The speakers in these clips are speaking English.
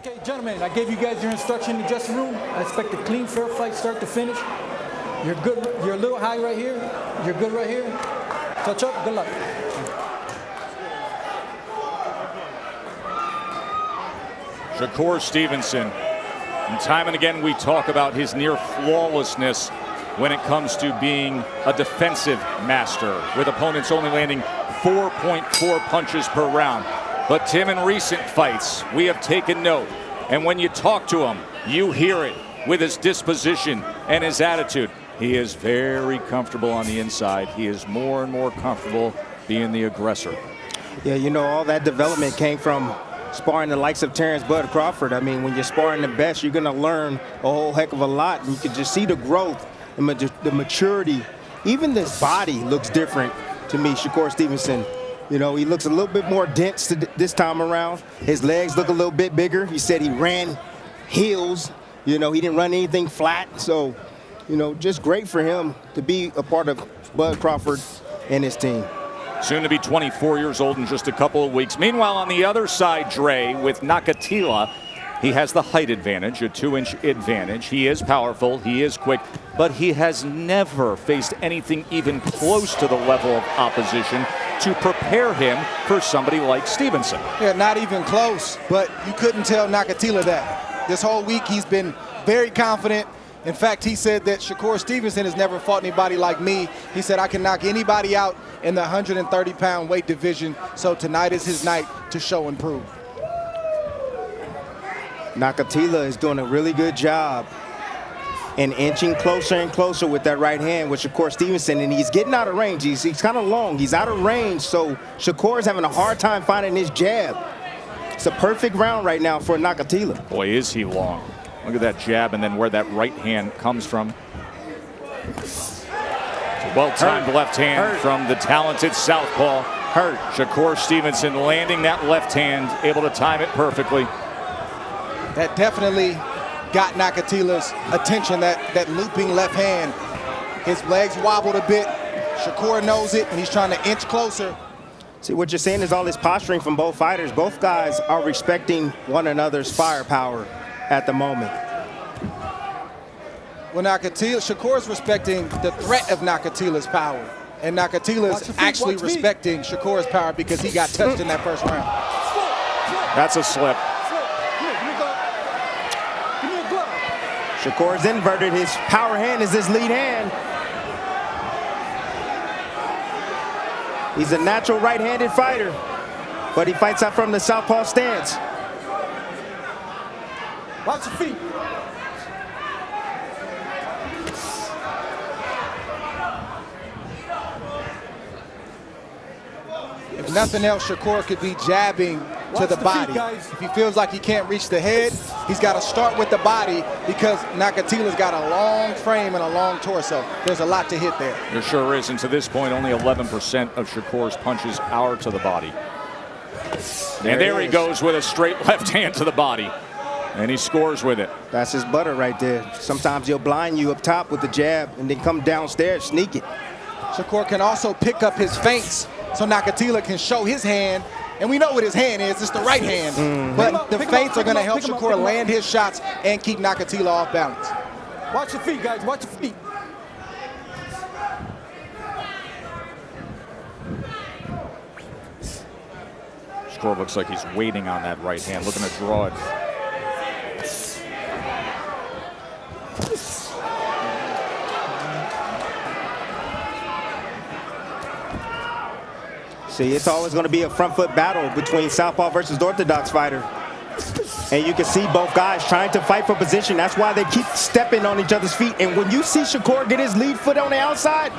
Okay, gentlemen, I gave you guys your instruction in the dressing room. I expect a clean, fair fight, start to finish. You're good. You're a little high right here. You're good right here. Touch up. Good luck. Shakur Stevenson. And time and again, we talk about his near flawlessness when it comes to being a defensive master, with opponents only landing 4.4 punches per round. But Tim, in recent fights, we have taken note. And when you talk to him, you hear it with his disposition and his attitude. He is very comfortable on the inside. He is more and more comfortable being the aggressor. Yeah, you know, all that development came from sparring the likes of Terrence Bud Crawford. I mean, when you're sparring the best, you're going to learn a whole heck of a lot. And you can just see the growth and the maturity. Even this body looks different to me, Shakur Stevenson. You know, he looks a little bit more dense this time around. His legs look a little bit bigger. He said he ran heels. You know, he didn't run anything flat. So, you know, just great for him to be a part of Bud Crawford and his team. Soon to be 24 years old in just a couple of weeks. Meanwhile, on the other side, Dre, with Nakathila, he has the height advantage, a 2-inch advantage. He is powerful, he is quick, but he has never faced anything even close to the level of opposition to prepare him for somebody like Stevenson. Yeah, not even close, but you couldn't tell Nakathila that. This whole week he's been very confident. In fact, he said that Shakur Stevenson has never fought anybody like me. He said, I can knock anybody out in the 130-pound weight division, so tonight is his night to show and prove. Nakathila is doing a really good job and inching closer and closer with that right hand with Shakur Stevenson, and he's getting out of range. He's kind of long. He's out of range, so Shakur is having a hard time finding his jab. It's a perfect round right now for Nakathila. Boy, is he long. Look at that jab and then where that right hand comes from. Well-timed left hand from the talented southpaw. Shakur Stevenson landing that left hand, able to time it perfectly. That definitely got Nakathila's attention, that looping left hand. His legs wobbled a bit. Shakur knows it, and he's trying to inch closer. See, what you're saying is all this posturing from both fighters. Both guys are respecting one another's firepower at the moment. Well, Shakur's respecting the threat of Nakathila's power. And Nakathila's actually respecting Shakur's power because he got touched in that first round. That's a slip. Shakur's inverted. His power hand is his lead hand. He's a natural right-handed fighter, but he fights out from the southpaw stance. Watch your feet. If nothing else, Shakur could be jabbing to the body. If he feels like he can't reach the head, he's got to start with the body because Nakathila's got a long frame and a long torso. There's a lot to hit there. There sure is, and to this point, only 11% of Shakur's punches are to the body. And there he goes with a straight left hand to the body. And he scores with it. That's his butter right there. Sometimes he'll blind you up top with the jab and then come downstairs, sneak it. Shakur can also pick up his feints so Nakathila can show his hand. And we know what his hand is. It's the right hand. But the feints are going to help Shakur land his shots and keep Nakathila off balance. Watch your feet, guys. Watch your feet. Shakur looks like he's waiting on that right hand, looking to draw it. See, it's always going to be a front foot battle between southpaw versus orthodox fighter. And you can see both guys trying to fight for position. That's why they keep stepping on each other's feet. And when you see Shakur get his lead foot on the outside,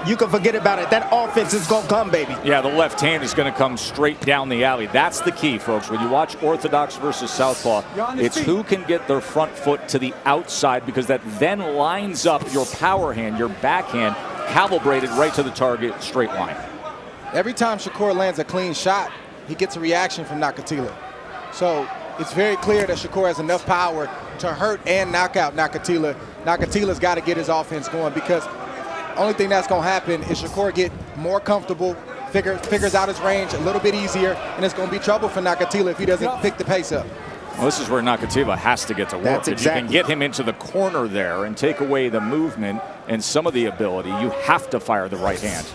you can forget about it. That offense is going to come, baby. Yeah, the left hand is going to come straight down the alley. That's the key, folks. When you watch orthodox versus southpaw, it's who can get their front foot to the outside, because that then lines up your power hand, your backhand, calibrated right to the target, straight line. Every time Shakur lands a clean shot, he gets a reaction from Nakathila. So it's very clear that Shakur has enough power to hurt and knock out Nakathila. Nakathila's got to get his offense going, because the only thing that's going to happen is Shakur get more comfortable, figures out his range a little bit easier, and it's going to be trouble for Nakathila if he doesn't pick the pace up. Well, this is where Nakathila has to get to work. That's If you can get him into the corner there and take away the movement and some of the ability, you have to fire the right hand.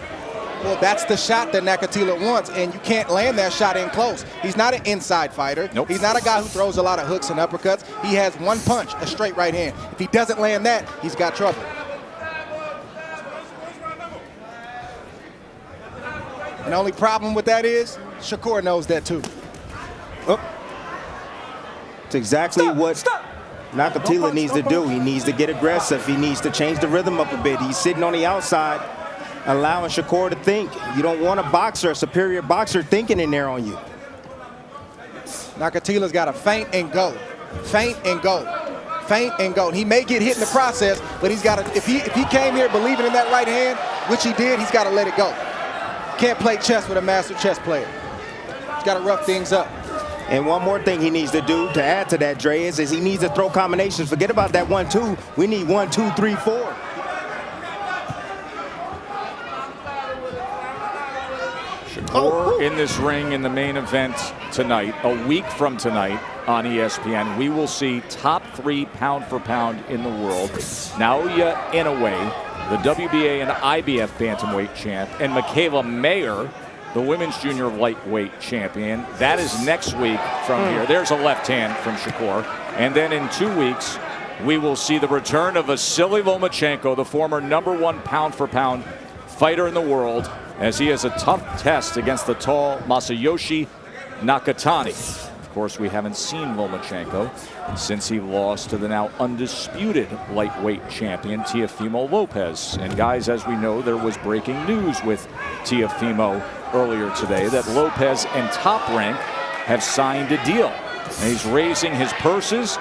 Well, that's the shot that Nakathila wants, and you can't land that shot in close. He's not an inside fighter. Nope. He's not a guy who throws a lot of hooks and uppercuts. He has one punch, a straight right hand. If he doesn't land that, he's got trouble. And the only problem with that is Shakur knows that too. Oh. It's exactly what Nakathila needs to do. He needs to get aggressive. He needs to change the rhythm up a bit. He's sitting on the outside, allowing Shakur to think. You don't want a boxer, a superior boxer, thinking in there on you. Nakathila's got to feint and go. Feint and go. Feint and go. He may get hit in the process, but he's got to, if he came here believing in that right hand, which he did, he's got to let it go. Can't play chess with a master chess player. He's got to rough things up. And one more thing he needs to do to add to that, Dre, is he needs to throw combinations. Forget about that 1-2. We need 1, 2, 3, 4. Shakur in this ring in the main event tonight. A week from tonight on ESPN, we will see top 3 pound for pound in the world. Naoya Inoue, the WBA and IBF bantamweight champ, and Michaela Mayer, the women's junior lightweight champion. That is next week from here. There's a left hand from Shakur. And then in 2 weeks, we will see the return of Vasily Lomachenko, the former #1 pound for pound fighter in the world, as he has a tough test against the tall Masayoshi Nakatani. Of course, we haven't seen Lomachenko since he lost to the now undisputed lightweight champion, Teofimo Lopez. And guys, as we know, there was breaking news with Teofimo earlier today that Lopez and Top Rank have signed a deal. And he's raising his purses.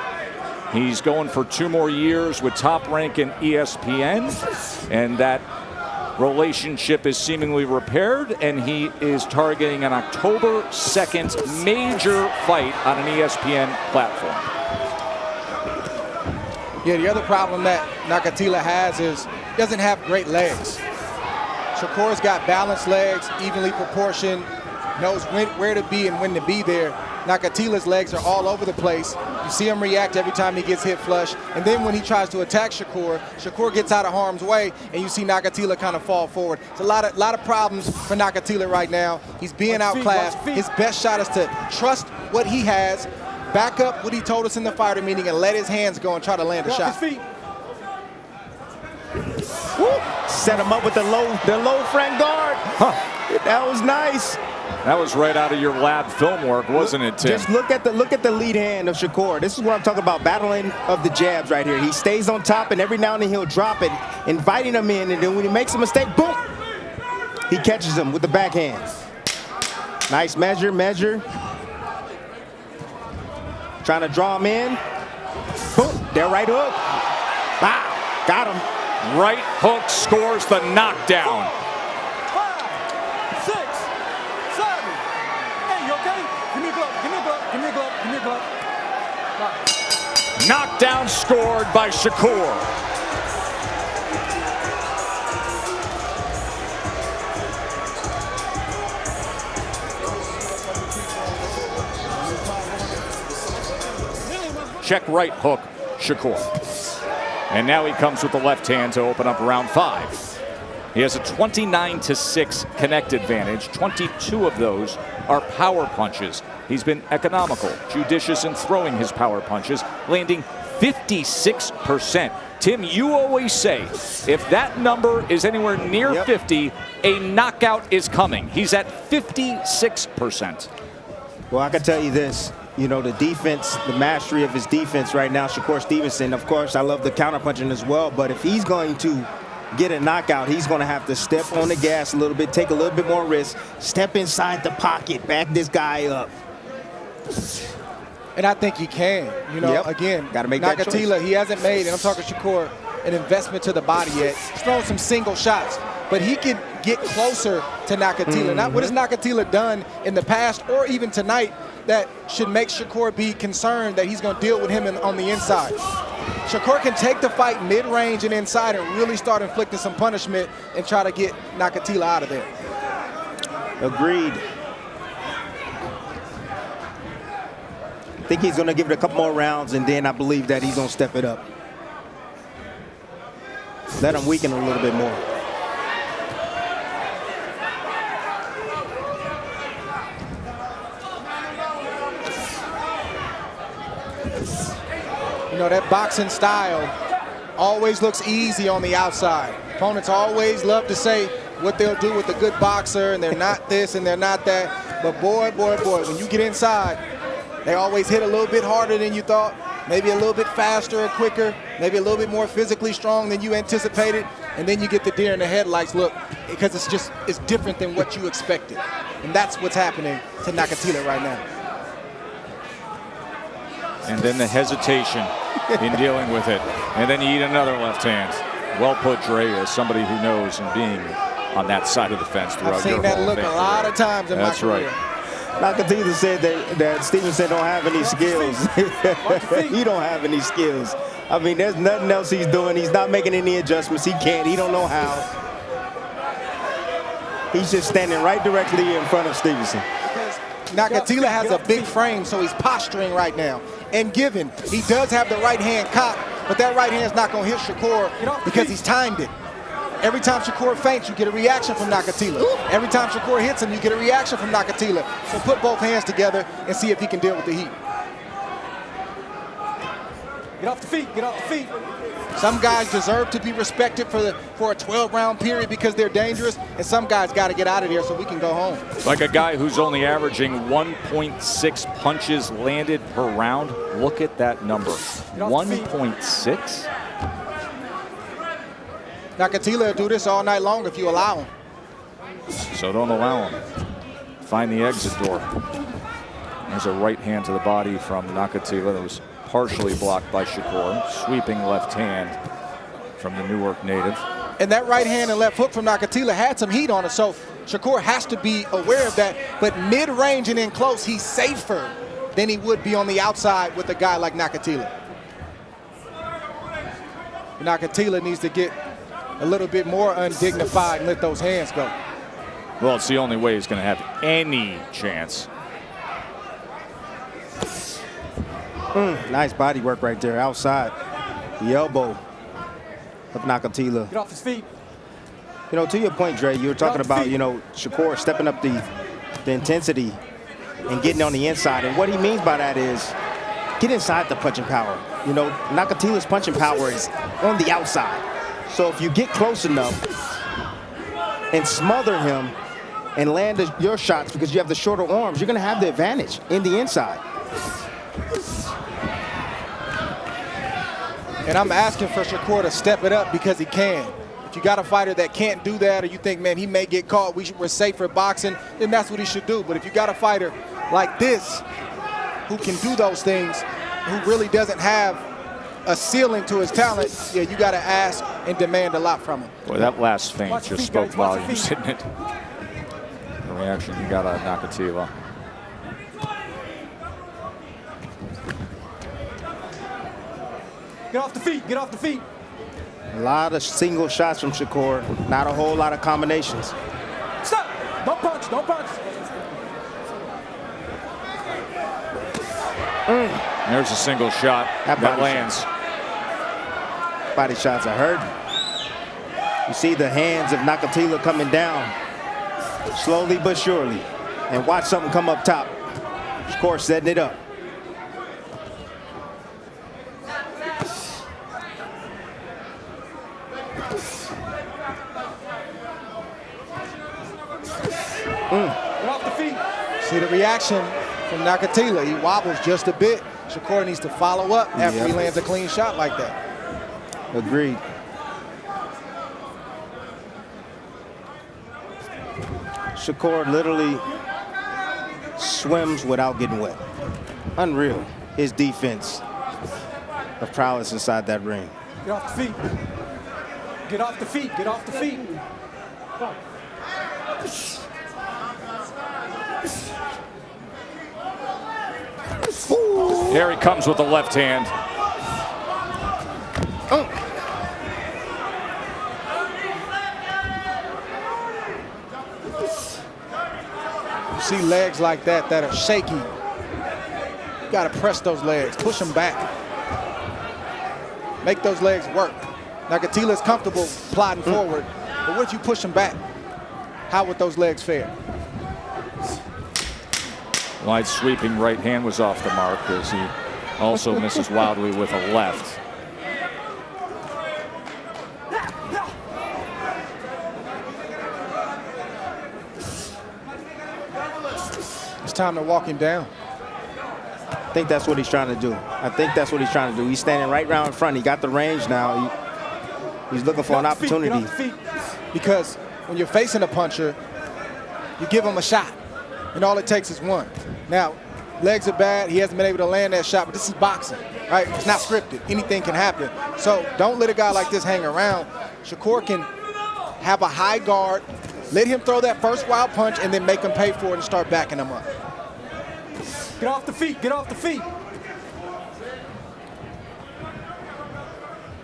He's going for 2 more years with Top Rank and ESPN. And that relationship is seemingly repaired, and he is targeting an October 2nd major fight on an ESPN platform. Yeah, the other problem that Nakathila has is he doesn't have great legs. Shakur's got balanced legs, evenly proportioned, knows where to be and when to be there. Nakathila's legs are all over the place. You see him react every time he gets hit flush. And then when he tries to attack Shakur, Shakur gets out of harm's way, and you see Nakathila kind of fall forward. It's a lot of problems for Nakathila right now. He's being outclassed. His best shot is to trust what he has, back up what he told us in the fighter meeting, and let his hands go and try to land a shot. Set him up with the low front guard. Huh. That was nice. That was right out of your lab film work, wasn't it, Tim? Just look at the lead hand of Shakur. This is what I'm talking about, battling of the jabs right here. He stays on top, and every now and then he'll drop it, inviting him in, and then when he makes a mistake, boom, he catches him with the backhand. Nice measure. Trying to draw him in. Boom, there, right hook. Wow, got him. Right hook scores the knockdown. 5, 6, 7. Hey, you okay? Give me a glove. Give me a glove. Knockdown scored by Shakur. Check right hook, Shakur. And now he comes with the left hand to open up round 5. He has a 29-6 connect advantage. 22 of those are power punches. He's been economical, judicious in throwing his power punches, landing 56%. Tim, you always say, if that number is anywhere near 50, a knockout is coming. He's at 56%. Well, I can tell you this. You know, the defense, the mastery of his defense right now, Shakur Stevenson, of course, I love the counterpunching as well, but if he's going to get a knockout, he's going to have to step on the gas a little bit, take a little bit more risk, step inside the pocket, back this guy up. And I think he can. You know, again, gotta make that choice. Nakathila, he hasn't made, and I'm talking Shakur, an investment to the body yet. He's thrown some single shots, but he can get closer to Nakathila. Not what has Nakathila done in the past or even tonight that should make Shakur be concerned that he's going to deal with him on the inside. Shakur can take the fight mid-range and inside and really start inflicting some punishment and try to get Nakathila out of there. Agreed. think he's going to give it a couple more rounds, and then I believe that he's going to step it up. Let him weaken a little bit more. You know, that boxing style always looks easy on the outside. Opponents always love to say what they'll do with a good boxer, and they're not this and they're not that. But boy, boy, boy, when you get inside, they always hit a little bit harder than you thought, maybe a little bit faster or quicker, maybe a little bit more physically strong than you anticipated, and then you get the deer in the headlights look, because it's different than what you expected. And that's what's happening to Nakathila right now. And then the hesitation in dealing with it. And then you eat another left hand. Well put, Dre, as somebody who knows and being on that side of the fence throughout I've seen your that Hall of look a Fame lot career. of times in my career. That's right. Nakathila said that Stevenson don't have any skills. He don't have any skills. I mean, there's nothing else he's doing. He's not making any adjustments. He can't. He don't know how. He's just standing right directly in front of Stevenson. Nakathila has a big frame, so he's posturing right now and giving. He does have the right hand cocked, but that right hand's not going to hit Shakur because he's timed it. Every time Shakur feints, you get a reaction from Nakathila. Every time Shakur hits him, you get a reaction from Nakathila. So put both hands together and see if he can deal with the heat. Get off the feet, get off the feet. Some guys deserve to be respected for a 12-round period because they're dangerous, and some guys got to get out of there so we can go home. Like a guy who's only averaging 1.6 punches landed per round. Look at that number. 1.6? Nakathila will do this all night long if you allow him. So don't allow him. Find the exit door. There's a right hand to the body from Nakathila that was partially blocked by Shakur. Sweeping left hand from the Newark native. And that right hand and left hook from Nakathila had some heat on it, so Shakur has to be aware of that. But mid-range and in close, he's safer than he would be on the outside with a guy like Nakathila. Nakathila needs to get a little bit more undignified and let those hands go. Well, it's the only way he's going to have any chance. Nice body work right there outside. The elbow of Nakathila. Get off his feet. You know, to your point, Dre, you were talking about, you know, Shakur stepping up the intensity and getting on the inside. And what he means by that is get inside the punching power. You know, Nakathila's punching power is on the outside. So if you get close enough and smother him and land your shots because you have the shorter arms, you're going to have the advantage in the inside. And I'm asking for Shakur to step it up because he can. If you got a fighter that can't do that, or you think, man, he may get caught, we're safe for boxing, then that's what he should do. But if you got a fighter like this who can do those things, who really doesn't have a ceiling to his talent, yeah, you got to ask and demand a lot from him. Boy, that last feint Watch your just feet, spoke guys, watch your volumes, feet. didn't it? The reaction you got out of Nakathila. Get off the feet, get off the feet. A lot of single shots from Shakur, not a whole lot of combinations. Stop, don't punch, don't punch. There's a single shot that body lands. Body shots are hurting. You see the hands of Nakathila coming down slowly but surely. And watch something come up top. Shakur setting it up. Get off the feet. See the reaction from Nakathila. He wobbles just a bit. Shakur needs to follow up after he lands a clean shot like that. Agreed. Shakur literally swims without getting wet. Unreal. His defense of prowess inside that ring. Get off the feet. Get off the feet, get off the feet. Here he comes with the left hand. You see legs like that that are shaky. You got to press those legs, push them back. Make those legs work. Nakathila is comfortable plodding forward, but what if you push him back? How would those legs fare? Wide sweeping right hand was off the mark as he also misses wildly with a left. It's time to walk him down. I think that's what he's trying to do. He's standing right round in front. He got the range now. He's looking for an opportunity. Because when you're facing a puncher, you give him a shot, and all it takes is one. Now, legs are bad. He hasn't been able to land that shot, but this is boxing, right? It's not scripted. Anything can happen. So don't let a guy like this hang around. Shakur can have a high guard, let him throw that first wild punch, and then make him pay for it and start backing him up. Get off the feet, get off the feet.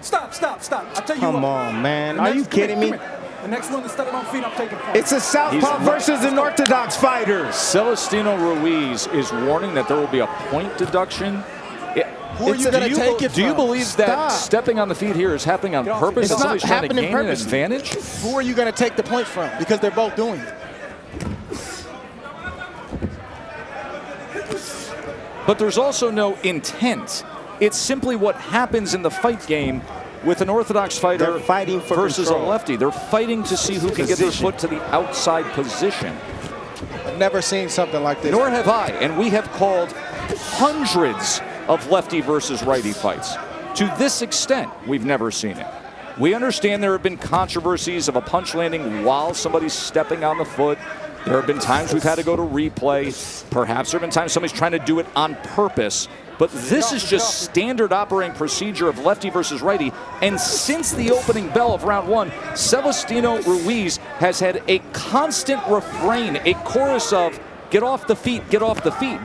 Stop. I'll tell you what. Come on, man. Are you kidding me? The next one that started on feet, I'm taking points. It's a southpaw versus an orthodox fighter. Celestino Ruiz is warning that there will be a point deduction. Who are you going to take it from? Do you believe that stepping on the feet here is happening on purpose? It's not trying to happening gain an purposely. advantage? Who are you going to take the points from? Because they're both doing it. But there's also no intent. It's simply what happens in the fight game with an orthodox fighter They're fighting for versus control. a lefty. They're fighting to see who can get their foot to the outside position. I've never seen something like this. Nor have I, and we have called hundreds of lefty versus righty fights. To this extent, we've never seen it. We understand there have been controversies of a punch landing while somebody's stepping on the foot. There have been times we've had to go to replay. Perhaps there have been times somebody's trying to do it on purpose. But this is just standard operating procedure of lefty versus righty. And since the opening bell of round one, Celestino Ruiz has had a constant refrain, a chorus of get off the feet, get off the feet.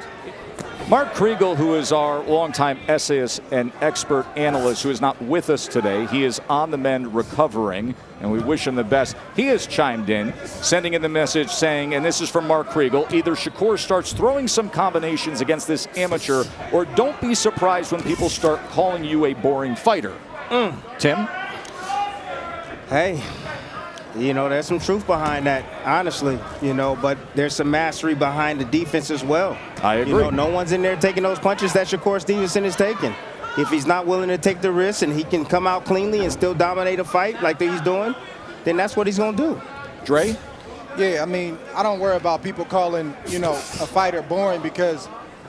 Mark Kriegel, who is our longtime essayist and expert analyst, who is not with us today, he is on the mend recovering, and we wish him the best. He has chimed in, sending in the message saying, and this is from Mark Kriegel, either Shakur starts throwing some combinations against this amateur, or don't be surprised when people start calling you a boring fighter. Tim? Hey, you know, there's some truth behind that, honestly, you know, but there's some mastery behind the defense as well. I agree. You know, no one's in there taking those punches that Shakur Stevenson is taking. If he's not willing to take the risk and he can come out cleanly and still dominate a fight like he's doing, then that's what he's going to do. Dre? Yeah, I mean, I don't worry about people calling, you know, a fighter boring because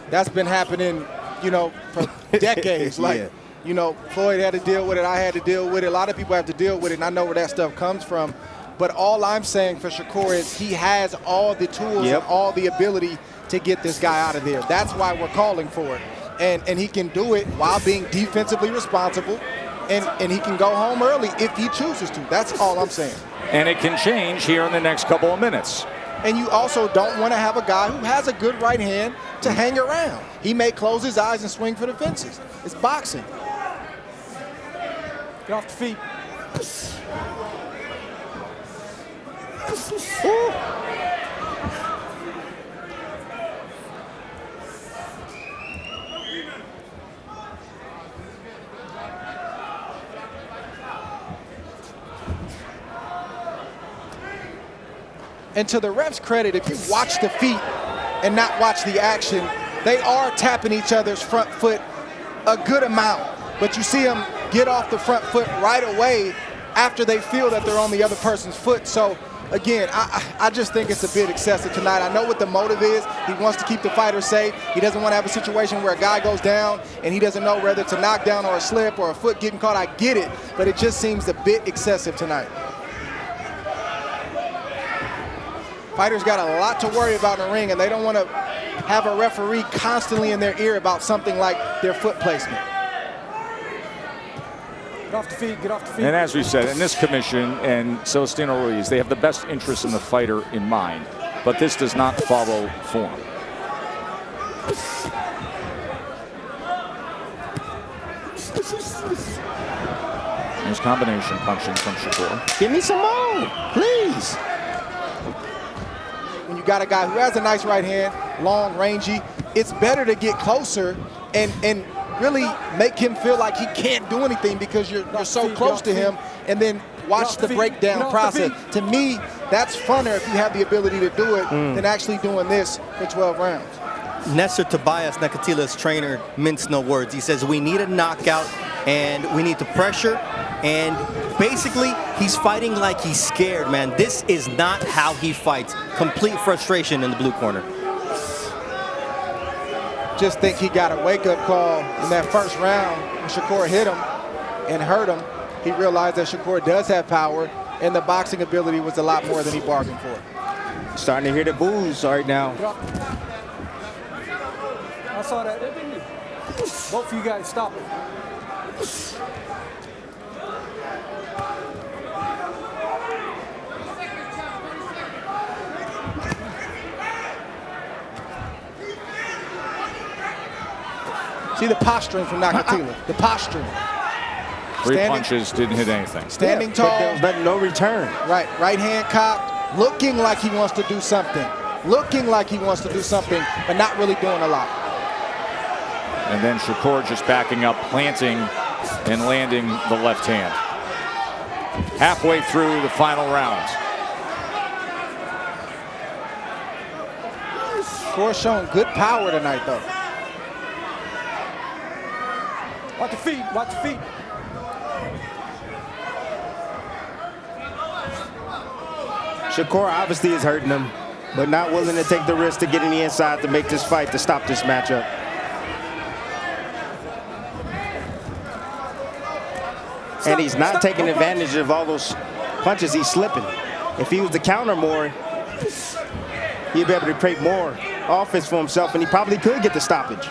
that's been happening, you know, for decades. Like, Yeah. you know, Floyd had to deal with it. I had to deal with it. A lot of people have to deal with it, and I know where that stuff comes from. But all I'm saying for Shakur is he has all the tools and all the ability to get this guy out of there. That's why we're calling for it. And he can do it while being defensively responsible, and he can go home early if he chooses to. That's all I'm saying. And it can change here in the next couple of minutes. And you also don't want to have a guy who has a good right hand to hang around. He may close his eyes and swing for the fences. It's boxing. Get off the feet. Ooh. And to the ref's credit, if you watch the feet and not watch the action, they are tapping each other's front foot a good amount. But you see them get off the front foot right away after they feel that they're on the other person's foot. So again, I just think it's a bit excessive tonight. I know what the motive is. He wants to keep the fighter safe. He doesn't want to have a situation where a guy goes down and he doesn't know whether it's a knockdown or a slip or a foot getting caught. I get it, but it just seems a bit excessive tonight. Fighters got a lot to worry about in the ring, and they don't want to have a referee constantly in their ear about something like their foot placement. Get off the feet, get off the feet. And as we said, in this commission and Celestino Ruiz, they have the best interest in the fighter in mind, but this does not follow form. There's combination punching from Shakur. Give me some more, please. When you got a guy who has a nice right hand, long, rangy, it's better to get closer and really make him feel like he can't do anything because you're so close to him, and then watch the breakdown process. To me, that's funner if you have the ability to do it than actually doing this for 12 rounds. Nestor Tobias, Nakathila's trainer, minced no words. He says we need a knockout and we need to pressure, and basically he's fighting like he's scared, man. This is not how he fights. Complete frustration in the blue corner. Just think he got a wake-up call in that first round when Shakur hit him and hurt him. He realized that Shakur does have power, and the boxing ability was a lot more than he bargained for. Starting to hear the boos right now. I saw that. Both of you guys stop it. See the posturing from Nakathila. The posturing. Three punches didn't hit anything. Standing tall. But there was no return. Right hand cocked, looking like he wants to do something. Looking like he wants to do something, but not really doing a lot. And then Shakur just backing up, planting, and landing the left hand. Halfway through the final round. Shakur showing good power tonight, though. Watch your feet, watch your feet. Shakur obviously is hurting him, but not willing to take the risk to get in the inside to make this fight, to stop this matchup. And he's not taking advantage of all those punches he's slipping. If he was to counter more, he'd be able to create more offense for himself, and he probably could get the stoppage.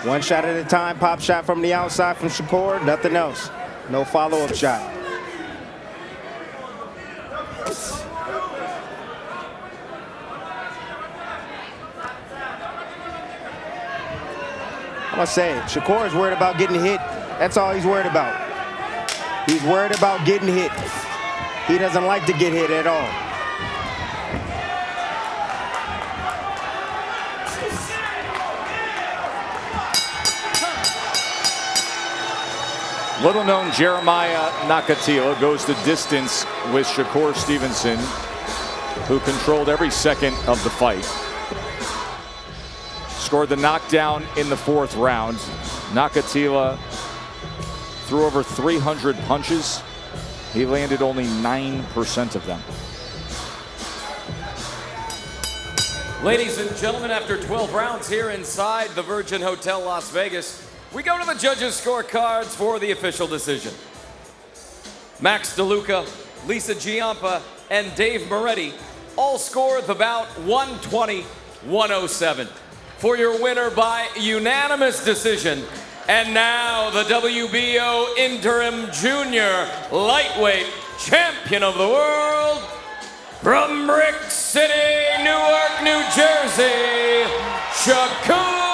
One shot at a time, pop shot from the outside from Shakur, nothing else. No follow-up shot. I'm gonna say it, Shakur is worried about getting hit. That's all he's worried about. He's worried about getting hit. He doesn't like to get hit at all. Little known Jeremia Nakathila goes the distance with Shakur Stevenson, who controlled every second of the fight. Scored the knockdown in the 4th round. Nakathila threw over 300 punches. He landed only 9% of them. Ladies and gentlemen, after 12 rounds here inside the Virgin Hotel Las Vegas, we go to the judges' scorecards for the official decision. Max DeLuca, Lisa Giampa, and Dave Moretti all scored the bout 120-107. For your winner by unanimous decision, and now the WBO Interim Junior Lightweight Champion of the World, from Brick City, Newark, New Jersey, Shakur